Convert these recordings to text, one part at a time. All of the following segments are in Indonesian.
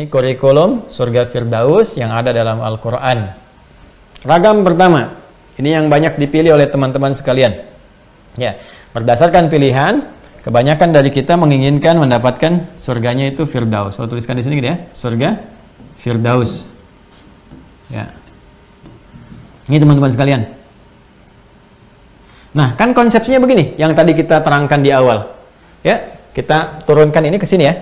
Ini kurikulum surga Firdaus yang ada dalam Al-Quran. Ragam pertama, ini yang banyak dipilih oleh teman-teman sekalian. Ya, berdasarkan pilihan, kebanyakan dari kita menginginkan mendapatkan surganya itu Firdaus. Saya tuliskan di sini gitu ya, surga Firdaus. Ya, ini teman-teman sekalian. Nah, kan konsepsinya begini, yang tadi kita terangkan di awal. Ya, kita turunkan ini ke sini ya.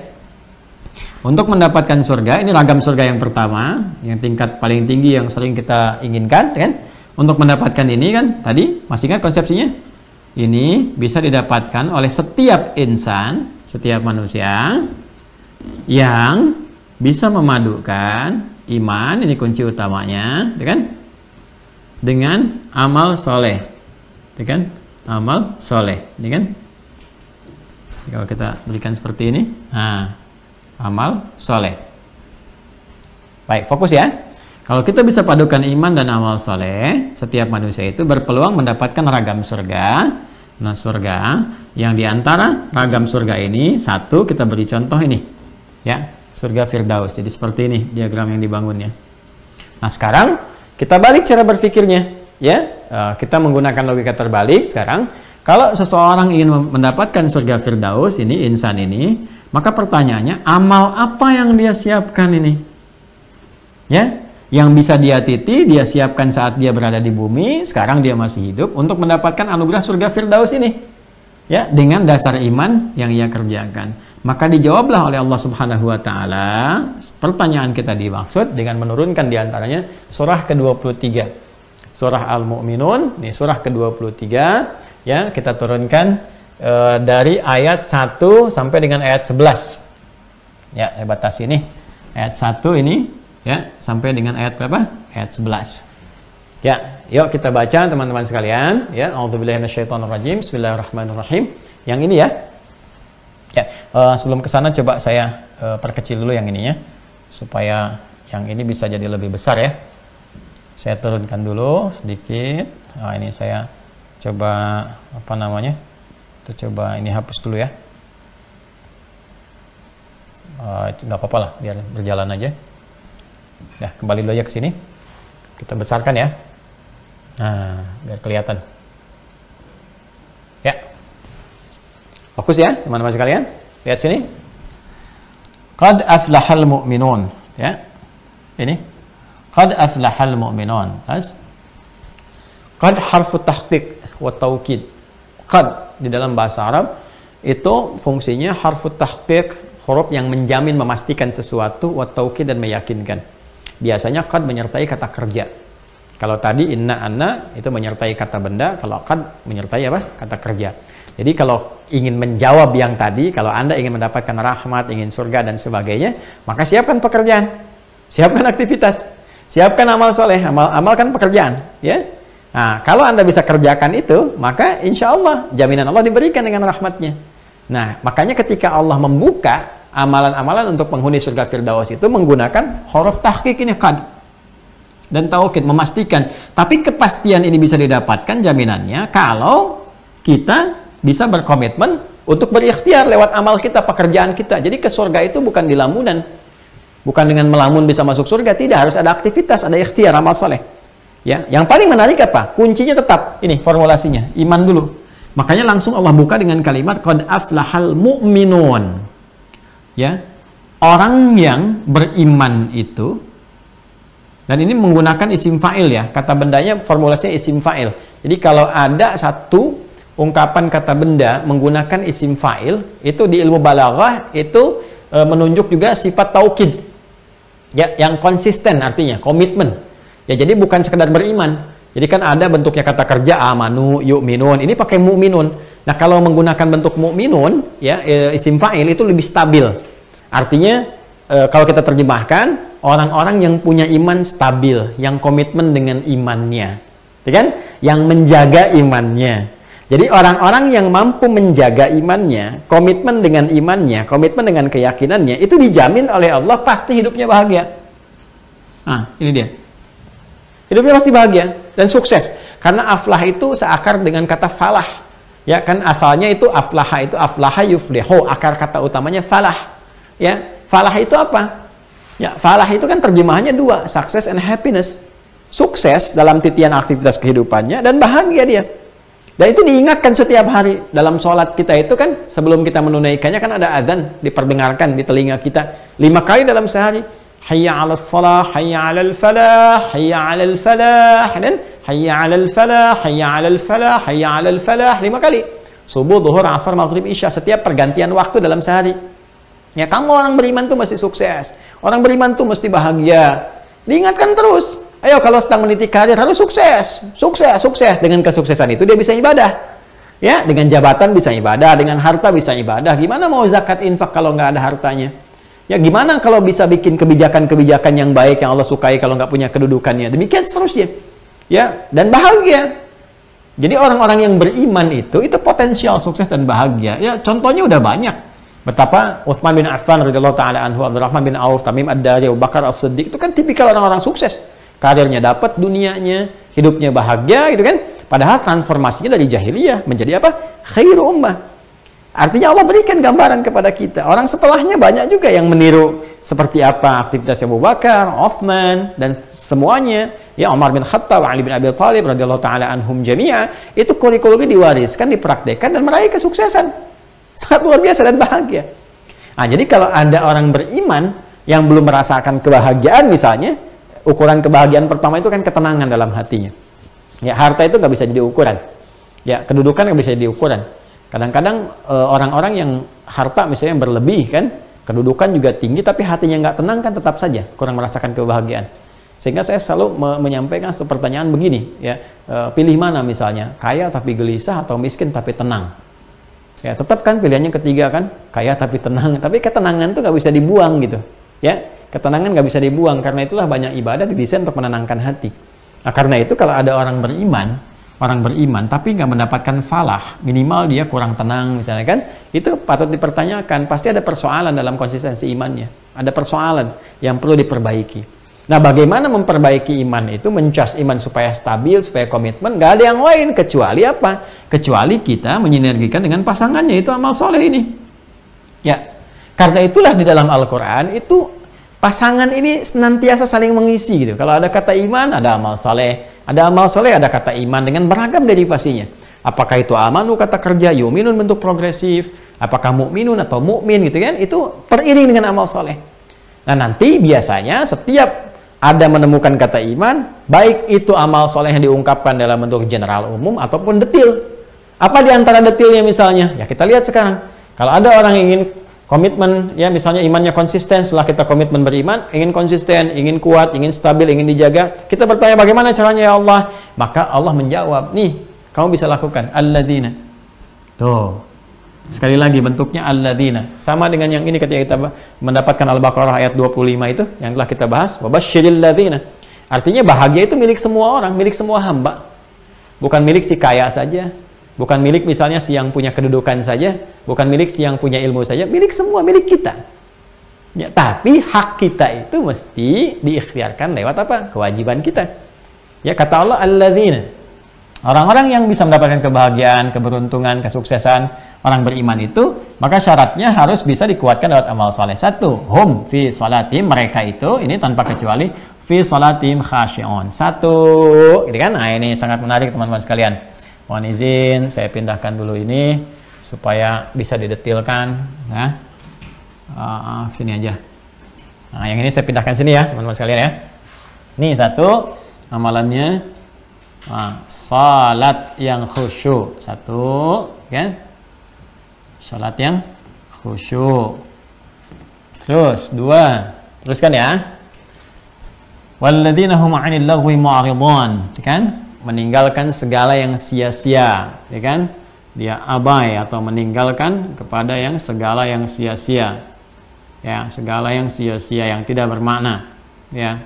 Untuk mendapatkan surga, ini ragam surga yang pertama, yang tingkat paling tinggi yang sering kita inginkan, kan? Untuk mendapatkan ini kan, tadi masih ingat konsepsinya? Ini bisa didapatkan oleh setiap insan, setiap manusia yang bisa memadukan iman, ini kunci utamanya, kan? Dengan amal soleh, kan? Amal soleh, ini kan? Kalau kita berikan seperti ini, nah, amal soleh. Baik, fokus ya. Kalau kita bisa padukan iman dan amal soleh, setiap manusia itu berpeluang mendapatkan ragam surga. Nah, surga yang diantara ragam surga ini, satu kita beri contoh ini, ya, surga Firdaus. Jadi seperti ini diagram yang dibangunnya. Nah, sekarang kita balik cara berpikirnya, ya. Kita menggunakan logika terbalik sekarang. Kalau seseorang ingin mendapatkan surga Firdaus, ini insan ini, maka pertanyaannya, amal apa yang dia siapkan ini? Ya, yang bisa dia titi, dia siapkan saat dia berada di bumi, sekarang dia masih hidup, untuk mendapatkan anugerah surga Firdaus ini. Ya, dengan dasar iman yang ia kerjakan. Maka dijawablah oleh Allah Subhanahu wa Ta'ala pertanyaan kita dimaksud dengan menurunkan diantaranya surah ke-23. Surah Al-Mu'minun, ini surah ke-23, ya, kita turunkan dari ayat 1 sampai dengan ayat 11. Ya, saya batasi ini. Ayat 1 ini, ya, sampai dengan ayat berapa? Ayat 11. Ya, yuk kita baca teman-teman sekalian, ya. A'udzubillahi minasyaitonirrajim. Bismillahirrahmanirrahim. Yang ini ya. Ya, sebelum ke sana coba saya perkecil dulu yang ini ya, supaya yang ini bisa jadi lebih besar ya. Saya turunkan dulu sedikit. Nah, ini saya coba apa namanya? Kita coba ini hapus dulu ya. Nggak apa-apa lah, biar berjalan aja. Ya, kembali dulu aja ke sini. Kita besarkan ya. Nah, biar kelihatan. Ya. Fokus ya, teman-teman sekalian. Lihat sini. Qad aflahal mu'minun. Ya. Ini. Qad aflahal mu'minun. Qad harfu tahqiq wa taukid. Qad di dalam bahasa Arab itu fungsinya harfu tahqiq, huruf yang menjamin, memastikan sesuatu, wa taukid, dan meyakinkan. Biasanya qad menyertai kata kerja. Kalau tadi inna anna itu menyertai kata benda, kalau qad menyertai apa? Kata kerja. Jadi kalau ingin menjawab yang tadi, kalau Anda ingin mendapatkan rahmat, ingin surga dan sebagainya, maka siapkan pekerjaan, siapkan aktivitas, siapkan amal soleh. Amal kan pekerjaan, ya. Nah, kalau Anda bisa kerjakan itu, maka insya Allah jaminan Allah diberikan dengan rahmatnya. Nah, makanya ketika Allah membuka amalan-amalan untuk penghuni surga Firdaus itu menggunakan huruf tahqiq ini, qad dan taukid, memastikan. Tapi kepastian ini bisa didapatkan jaminannya kalau kita bisa berkomitmen untuk berikhtiar lewat amal kita, pekerjaan kita. Jadi ke surga itu bukan di lamunan, bukan dengan melamun bisa masuk surga, tidak, harus ada aktivitas, ada ikhtiar, amal soleh. Ya, yang paling menarik apa? Kuncinya tetap ini formulasinya, iman dulu. Makanya langsung Allah buka dengan kalimat qad aflahal mu'minun. Ya, orang yang beriman itu, dan ini menggunakan isim fa'il ya, kata bendanya formulasinya isim fa'il. Jadi kalau ada satu ungkapan kata benda menggunakan isim fa'il, itu di ilmu balaghah itu menunjuk juga sifat taukid. Ya, yang konsisten, artinya komitmen. Ya, jadi bukan sekedar beriman. Jadi kan ada bentuknya kata kerja amanu, yu'minun. Ini pakai mu'minun. Nah, kalau menggunakan bentuk mu'minun, ya, isim fa'il itu lebih stabil. Artinya kalau kita terjemahkan, orang-orang yang punya iman stabil, yang komitmen dengan imannya. Ya kan? Yang menjaga imannya. Jadi orang-orang yang mampu menjaga imannya, komitmen dengan imannya, komitmen dengan keyakinannya, itu dijamin oleh Allah pasti hidupnya bahagia. Nah, ini dia. Hidupnya pasti bahagia dan sukses. Karena aflah itu seakar dengan kata falah. Ya kan, asalnya itu aflaha yuflihu, akar kata utamanya falah. Ya, falah itu apa? Ya, falah itu kan terjemahannya dua, success and happiness. Sukses dalam titian aktivitas kehidupannya dan bahagia dia. Dan itu diingatkan setiap hari. Dalam sholat kita itu kan, sebelum kita menunaikannya kan ada adzan, diperdengarkan di telinga kita 5 kali dalam sehari. Hayya 'alas shalah, hayya 'alal falah, hayya 'alal falah, dan hayya 'alal falah, hayya 'alal falah, hayya 'alal falah 5 kali. Subuh, zuhur, asar, maghrib, isya, setiap pergantian waktu dalam sehari. Ya, kamu orang beriman tuh mesti sukses. Orang beriman tuh mesti bahagia. Diingatkan terus. Ayo kalau sedang meniti karir harus sukses, sukses, sukses. Dengan kesuksesan itu dia bisa ibadah. Ya, dengan jabatan bisa ibadah, dengan harta bisa ibadah. Gimana mau zakat infak kalau nggak ada hartanya? Ya, gimana kalau bisa bikin kebijakan-kebijakan yang baik yang Allah sukai kalau nggak punya kedudukannya? Demikian seterusnya. Ya, dan bahagia. Jadi orang-orang yang beriman itu potensial sukses dan bahagia. Ya, contohnya udah banyak. Betapa Utsman bin Affan radhiyallahu taala anhu, Abdurrahman bin Auf, Tamim ad-Dari, Abu Bakar as-Siddiq itu kan tipikal orang-orang sukses. Karirnya dapat, dunianya, hidupnya bahagia gitu kan. Padahal transformasinya dari jahiliyah menjadi apa? Khairu ummah. Artinya Allah berikan gambaran kepada kita. Orang setelahnya banyak juga yang meniru seperti apa aktivitas Abu Bakar, Utsman dan semuanya. Ya, Umar bin Khattab, Ali bin Abi Thalib radhiyallahu taala anhum jami'a, itu kurikulumnya diwariskan, dipraktekkan dan meraih kesuksesan. Sangat luar biasa dan bahagia. Nah, jadi kalau ada orang beriman yang belum merasakan kebahagiaan misalnya, ukuran kebahagiaan pertama itu kan ketenangan dalam hatinya. Ya, harta itu nggak bisa jadi ukuran. Ya, kedudukan nggak bisa jadi ukuran. Kadang-kadang orang-orang yang harta misalnya yang berlebih kan, kedudukan juga tinggi tapi hatinya nggak tenang kan tetap saja kurang merasakan kebahagiaan. Sehingga saya selalu menyampaikan satu pertanyaan begini, ya, pilih mana misalnya, kaya tapi gelisah atau miskin tapi tenang. Ya, tetap kan pilihannya ketiga kan, kaya tapi tenang. Tapi ketenangan tuh nggak bisa dibuang gitu. Ya, ketenangan nggak bisa dibuang, karena itulah banyak ibadah didesain untuk menenangkan hati. Nah, karena itu kalau ada orang beriman tapi nggak mendapatkan falah, minimal dia kurang tenang misalnya kan, itu patut dipertanyakan. Pasti ada persoalan dalam konsistensi imannya, ada persoalan yang perlu diperbaiki. Nah, bagaimana memperbaiki iman itu, mencas iman supaya stabil, supaya komitmen? Nggak ada yang lain kecuali apa? Kecuali kita menyinergikan dengan pasangannya, itu amal soleh ini. Ya, karena itulah di dalam Al-Quran itu pasangan ini senantiasa saling mengisi gitu. Kalau ada kata iman, ada amal soleh. Ada amal soleh, ada kata iman dengan beragam derivasinya. Apakah itu amanu kata kerja, yuminun bentuk progresif, apakah mukminun atau mukmin gitu kan? Itu teriring dengan amal soleh. Nah, nanti biasanya setiap ada menemukan kata iman, baik itu amal soleh yang diungkapkan dalam bentuk general umum ataupun detil. Apa di antara detilnya misalnya? Ya, kita lihat sekarang. Kalau ada orang yang ingin komitmen, ya misalnya imannya konsisten, setelah kita komitmen beriman, ingin konsisten, ingin kuat, ingin stabil, ingin dijaga, kita bertanya bagaimana caranya ya Allah? Maka Allah menjawab, nih, kamu bisa lakukan, alladzina. Tuh. Sekali lagi bentuknya alladzina. Sama dengan yang ini ketika kita mendapatkan Al-Baqarah ayat 25 itu yang telah kita bahas, wabasyiril ladzina. Artinya bahagia itu milik semua orang, milik semua hamba. Bukan milik si kaya saja, bukan milik misalnya si yang punya kedudukan saja, bukan milik si yang punya ilmu saja, milik semua, milik kita. Ya, tapi hak kita itu mesti diikhtiarkan lewat apa? Kewajiban kita. Ya, kata Allah alladzina. Orang-orang yang bisa mendapatkan kebahagiaan, keberuntungan, kesuksesan, orang beriman itu, maka syaratnya harus bisa dikuatkan lewat amal saleh. Satu, hum fi salatim, mereka itu, ini tanpa kecuali, fi salatim khasyi'un. Satu, gitu kan? Nah, ini sangat menarik teman-teman sekalian. Mohon izin, saya pindahkan dulu ini, supaya bisa didetilkan. Nah, sini aja. Nah, yang ini saya pindahkan sini ya, teman-teman sekalian ya. Ini satu, amalannya. Salat yang khusyuk, satu kan, salat yang khusyuk. Terus dua, teruskan ya, walladzina hum 'anil lagwi mu'ridun, kan, meninggalkan segala yang sia-sia, ya kan, dia abai atau meninggalkan kepada yang segala yang sia-sia, ya, segala yang sia-sia yang tidak bermakna, ya.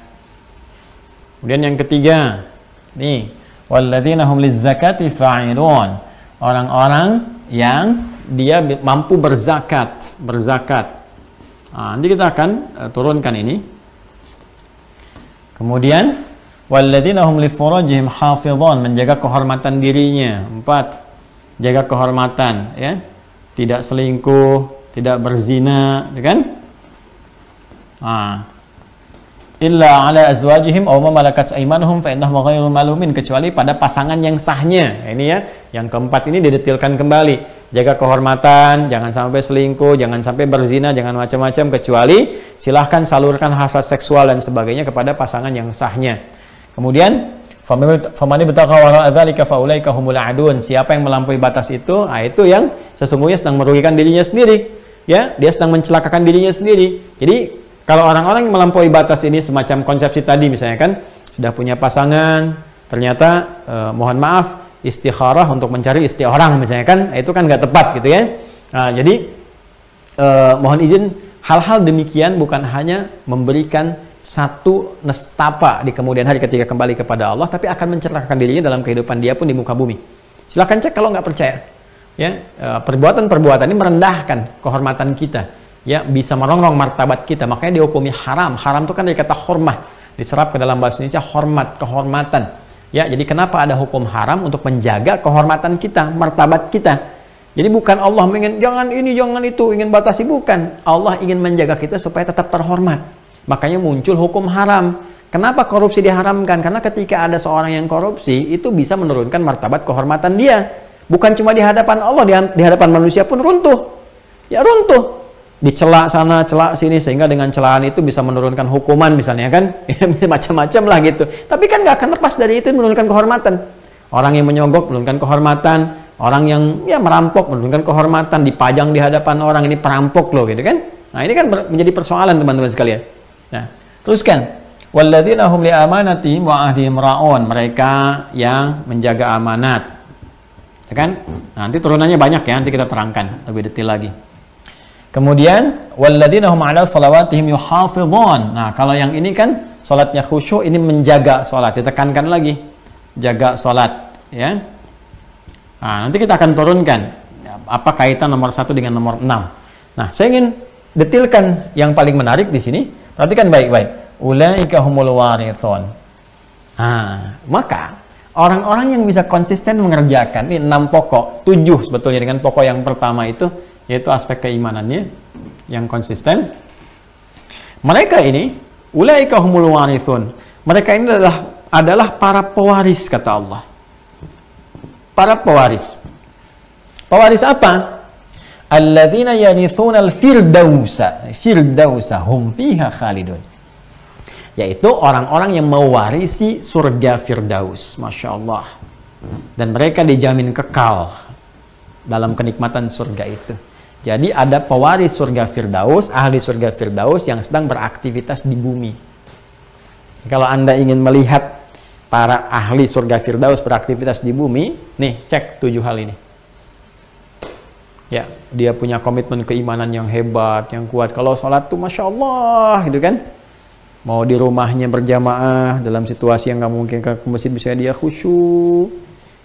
Kemudian yang ketiga, nih, walladzina hum lizzakati fa'ilun, orang-orang yang dia mampu berzakat. Nah, nanti kita akan turunkan ini. Kemudian walladzina hum li furujihim hafizun, menjaga kehormatan dirinya. 4, jaga kehormatan, ya. Tidak selingkuh, tidak berzina, ya kan? Nah, illa ala azwajihim aw ma malakat aymanuhum fa innahum ghairu malumin, kecuali pada pasangan yang sahnya. Ini ya, yang keempat ini didetilkan kembali. Jaga kehormatan, jangan sampai selingkuh, jangan sampai berzina, jangan macam-macam, kecuali silahkan salurkan hasrat seksual dan sebagainya kepada pasangan yang sahnya. Kemudian famani bataqa wara dzalika faulaika humul adun. Siapa yang melampaui batas itu, itu yang sesungguhnya sedang merugikan dirinya sendiri. Ya, dia sedang mencelakakan dirinya sendiri. Jadi kalau orang-orang yang melampaui batas ini semacam konsepsi tadi misalnya kan, sudah punya pasangan, ternyata mohon maaf istikharah untuk mencari istri orang misalnya kan, itu kan nggak tepat gitu ya. Nah, jadi mohon izin, hal-hal demikian bukan hanya memberikan satu nestapa di kemudian hari ketika kembali kepada Allah, tapi akan mencelakakan dirinya dalam kehidupan dia pun di muka bumi. Silahkan cek kalau nggak percaya. Ya, perbuatan-perbuatan ini merendahkan kehormatan kita. Ya, bisa merongrong martabat kita, makanya dihukumi haram. Haram itu kan dari kata hormah, diserap ke dalam bahasa Indonesia hormat, kehormatan. Ya, jadi kenapa ada hukum haram? Untuk menjaga kehormatan kita, martabat kita. Jadi bukan Allah ingin jangan ini, jangan itu, ingin batasi, bukan. Allah ingin menjaga kita supaya tetap terhormat. Makanya muncul hukum haram. Kenapa korupsi diharamkan? Karena ketika ada seorang yang korupsi, itu bisa menurunkan martabat kehormatan dia. Bukan cuma di hadapan Allah, di hadapan manusia pun runtuh. Ya runtuh. Dicela sana, celak sini, sehingga dengan celaan itu bisa menurunkan hukuman misalnya kan, macam-macam lah gitu. Tapi kan nggak akan lepas dari itu, menurunkan kehormatan. Orang yang menyogok menurunkan kehormatan, orang yang ya merampok menurunkan kehormatan, dipajang di hadapan orang, ini perampok loh gitu kan. Nah ini kan menjadi persoalan teman-teman sekalian. Nah teruskan, walladzina hum li amanatihim wa ahdihim ra'un, mereka yang menjaga amanat, ya kan? Nanti turunannya banyak ya, nanti kita terangkan lebih detail lagi. Kemudian walladzina hum 'ala shalawatihim yuhafizun. Nah, kalau yang ini kan salatnya khusyuk, ini menjaga salat, ditekankan lagi. Jaga salat, ya. Nah, nanti kita akan turunkan apa kaitan nomor 1 dengan nomor 6. Nah, saya ingin detilkan yang paling menarik di sini. Perhatikan baik-baik. Ulaika humul warithun. Nah, maka orang-orang yang bisa konsisten mengerjakan ini 6 pokok, 7 sebetulnya dengan pokok yang pertama itu, yaitu aspek keimanannya yang konsisten. Mereka ini ulaika humul warithun. Mereka ini adalah para pewaris, kata Allah. Para pewaris. Pewaris apa? Alladzina yarithuna al-firdausa. Firdausa hum fiha khalidun. Yaitu orang-orang yang mewarisi surga Firdaus. Masya Allah. Dan mereka dijamin kekal dalam kenikmatan surga itu. Jadi ada pewaris surga Firdaus, ahli surga Firdaus yang sedang beraktivitas di bumi. Kalau Anda ingin melihat para ahli surga Firdaus beraktivitas di bumi, nih cek 7 hal ini. Ya, dia punya komitmen keimanan yang hebat, yang kuat. Kalau sholat tuh Masya Allah gitu kan. Mau di rumahnya berjamaah dalam situasi yang nggak mungkin ke masjid, bisa dia khusyuk,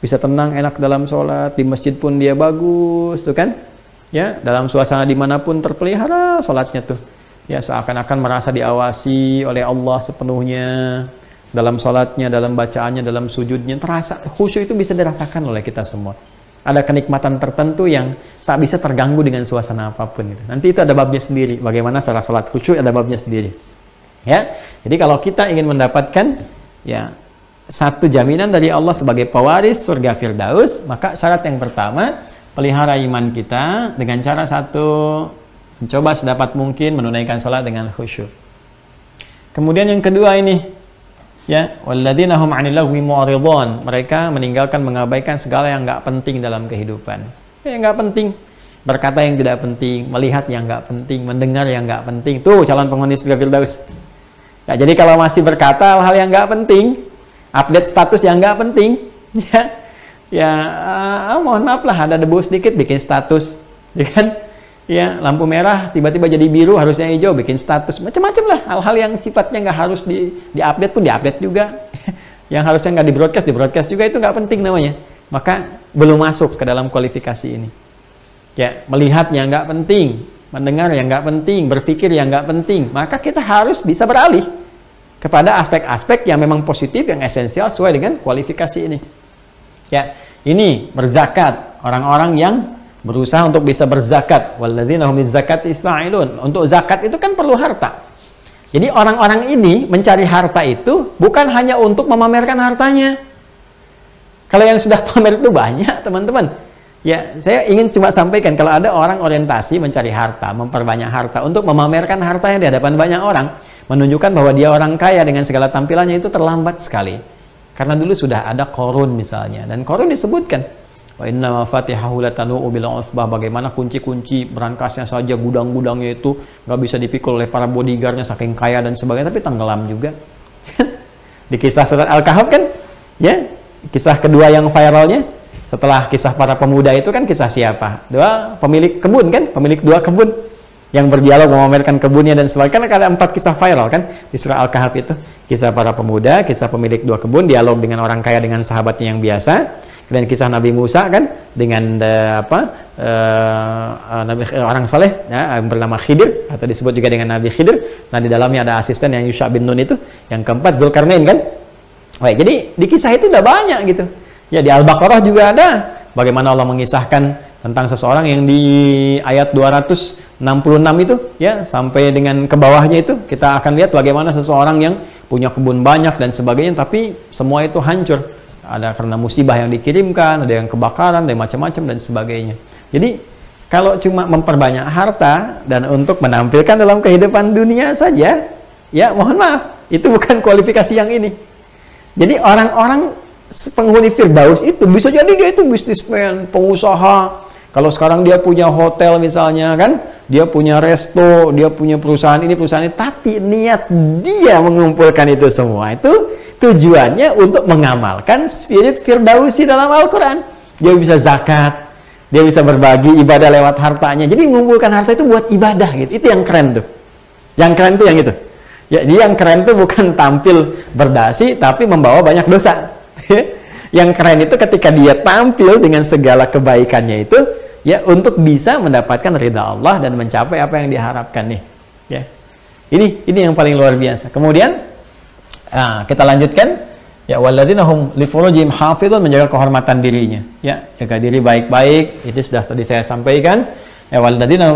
bisa tenang enak dalam sholat, di masjid pun dia bagus tuh kan. Ya, dalam suasana dimanapun terpelihara sholatnya tuh. Ya, seakan-akan merasa diawasi oleh Allah sepenuhnya. Dalam sholatnya, dalam bacaannya, dalam sujudnya, terasa khusyuk itu bisa dirasakan oleh kita semua. Ada kenikmatan tertentu yang tak bisa terganggu dengan suasana apapun itu. Nanti itu ada babnya sendiri. Bagaimana cara sholat khusyuk ada babnya sendiri. Ya, jadi kalau kita ingin mendapatkan ya satu jaminan dari Allah sebagai pewaris surga Firdaus, maka syarat yang pertama, pelihara iman kita dengan cara satu, mencoba sedapat mungkin menunaikan salat dengan khusyuk. Kemudian yang kedua ini, ya, walladzina hum 'anil lagwi mu'ridun, mereka meninggalkan, mengabaikan segala yang nggak penting dalam kehidupan. Yang nggak penting, berkata yang tidak penting, melihat yang nggak penting, mendengar yang nggak penting. Tuh calon penghuni surga Firdaus. Ya, jadi kalau masih berkata hal-hal yang nggak penting, update status yang nggak penting, ya mohon maaf lah, ada debu sedikit bikin status, ya kan? Ya, lampu merah tiba-tiba jadi biru, harusnya hijau, bikin status, macam-macam lah. Hal-hal yang sifatnya nggak harus di-update pun di-update juga. Yang harusnya nggak di-broadcast juga, itu nggak penting namanya. Maka belum masuk ke dalam kualifikasi ini. Ya, melihat yang nggak penting, mendengar yang nggak penting, berpikir yang nggak penting, maka kita harus bisa beralih kepada aspek-aspek yang memang positif, yang esensial sesuai dengan kualifikasi ini. Ya, ini berzakat, orang-orang yang berusaha untuk bisa berzakat. Walladzina hum lizzakati fa'ilun. Untuk zakat itu kan perlu harta. Jadi orang-orang ini mencari harta itu bukan hanya untuk memamerkan hartanya. Kalau yang sudah pamer itu banyak, teman-teman. Ya, saya ingin cuma sampaikan kalau ada orang orientasi mencari harta, memperbanyak harta untuk memamerkan hartanya di hadapan banyak orang, menunjukkan bahwa dia orang kaya dengan segala tampilannya, itu terlambat sekali. Karena dulu sudah ada Qarun misalnya, dan Qarun disebutkan wa inna mafatihahu latanu bil usbah, bagaimana kunci-kunci berangkasnya saja, gudang-gudangnya itu nggak bisa dipikul oleh para bodyguardnya saking kaya dan sebagainya, tapi tenggelam juga. Di kisah surat Al-Kahf kan, ya, kisah kedua yang viralnya setelah kisah para pemuda itu kan kisah siapa? Dua pemilik kebun kan, pemilik dua kebun yang berdialog memamerkan kebunnya dan sebagainya. Kan ada 4 kisah viral kan di surah Al-Kahf itu, kisah para pemuda, kisah pemilik dua kebun, dialog dengan orang kaya dengan sahabatnya yang biasa. Dan kisah Nabi Musa kan dengan orang saleh ya, bernama Khidir, atau disebut juga dengan Nabi Khidir. Nah, di dalamnya ada asisten yang Yusha bin Nun itu. Yang keempat Dzulkarnain kan. Baik, jadi di kisah itu udah banyak gitu. Ya, di Al-Baqarah juga ada bagaimana Allah mengisahkan tentang seseorang yang di ayat 266 itu ya, sampai dengan ke bawahnya itu kita akan lihat bagaimana seseorang yang punya kebun banyak dan sebagainya, tapi semua itu hancur. Ada karena musibah yang dikirimkan, ada yang kebakaran, ada yang macam-macam dan sebagainya. Jadi kalau cuma memperbanyak harta dan untuk menampilkan dalam kehidupan dunia saja, ya mohon maaf, itu bukan kualifikasi yang ini. Jadi orang-orang penghuni Firdaus itu bisa jadi dia itu bisnismen, pengusaha. Kalau sekarang dia punya hotel misalnya kan, dia punya resto, dia punya perusahaan ini, perusahaan ini, tapi niat dia mengumpulkan itu semua itu tujuannya untuk mengamalkan spirit Firdausi dalam Al-Quran. Dia bisa zakat, dia bisa berbagi ibadah lewat hartanya. Jadi mengumpulkan harta itu buat ibadah gitu. Itu yang keren tuh. Yang keren tuh yang itu. Ya, jadi yang keren tuh bukan tampil berdasi tapi membawa banyak dosa. Yang keren itu ketika dia tampil dengan segala kebaikannya itu ya untuk bisa mendapatkan ridha Allah dan mencapai apa yang diharapkan nih. Ya. Ini yang paling luar biasa. Kemudian kita lanjutkan ya, walladzina hum li furujihim hafizun, menjaga kehormatan dirinya ya, jaga diri baik-baik. Itu sudah tadi saya sampaikan ya, walladzina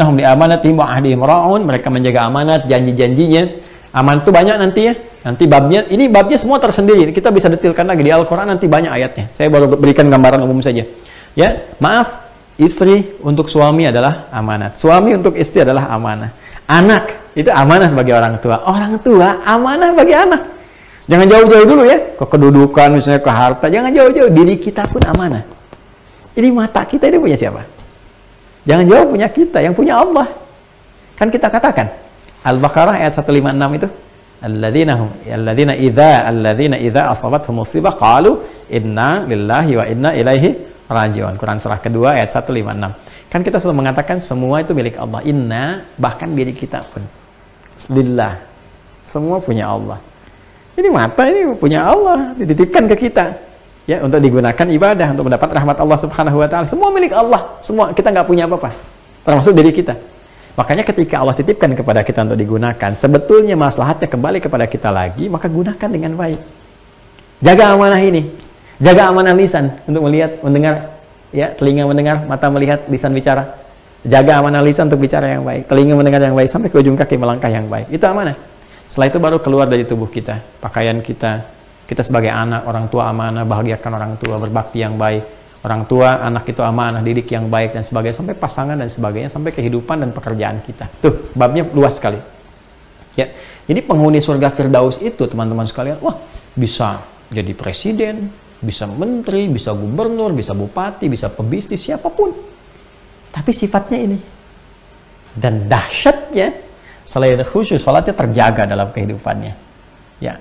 hum li amanatihim wa ahdihim ra'un, mereka menjaga amanat, janji-janjinya. Amanat itu banyak nanti ya, nanti babnya, ini babnya semua tersendiri, kita bisa detailkan lagi di Al-Quran, nanti banyak ayatnya. Saya baru berikan gambaran umum saja ya. Maaf, istri untuk suami adalah amanat, suami untuk istri adalah amanah, anak itu amanah bagi orang tua amanah bagi anak. Jangan jauh-jauh dulu ya, ke kedudukan misalnya, ke harta, jangan jauh-jauh. Diri kita pun amanah. Ini mata kita ini punya siapa? Jangan jauh, punya kita, yang punya Allah. Kan kita katakan Al-Baqarah ayat 156 itu, alladzina idza asabathum musibah qalu inna lillahi wa inna ilaihi raji'un. Quran surah kedua ayat 156. Kan kita selalu mengatakan semua itu milik Allah. Inna, bahkan diri kita pun lillah, semua punya Allah. Ini mata ini punya Allah, dititipkan ke kita ya, untuk digunakan ibadah, untuk mendapat rahmat Allah Subhanahu wa taala. Semua milik Allah, semua, kita nggak punya apa-apa, termasuk diri kita. Makanya ketika Allah titipkan kepada kita untuk digunakan, sebetulnya maslahatnya kembali kepada kita lagi, maka gunakan dengan baik. Jaga amanah ini, jaga amanah lisan untuk melihat, mendengar ya, telinga mendengar, mata melihat, lisan bicara. Jaga amanah lisan untuk bicara yang baik, telinga mendengar yang baik, sampai ke ujung kaki melangkah yang baik. Itu amanah. Setelah itu baru keluar dari tubuh kita, pakaian kita. Kita sebagai anak, orang tua amanah, bahagiakan orang tua, berbakti yang baik. Orang tua, anak itu amanah, didik yang baik dan sebagainya, sampai pasangan dan sebagainya, sampai kehidupan dan pekerjaan kita. Tuh, babnya luas sekali. Ya, jadi penghuni surga Firdaus itu, teman-teman sekalian, wah, bisa jadi presiden, bisa menteri, bisa gubernur, bisa bupati, bisa pebisnis, siapapun. Tapi sifatnya ini. Dan dahsyatnya, selain khusyuk, salatnya terjaga dalam kehidupannya. Ya,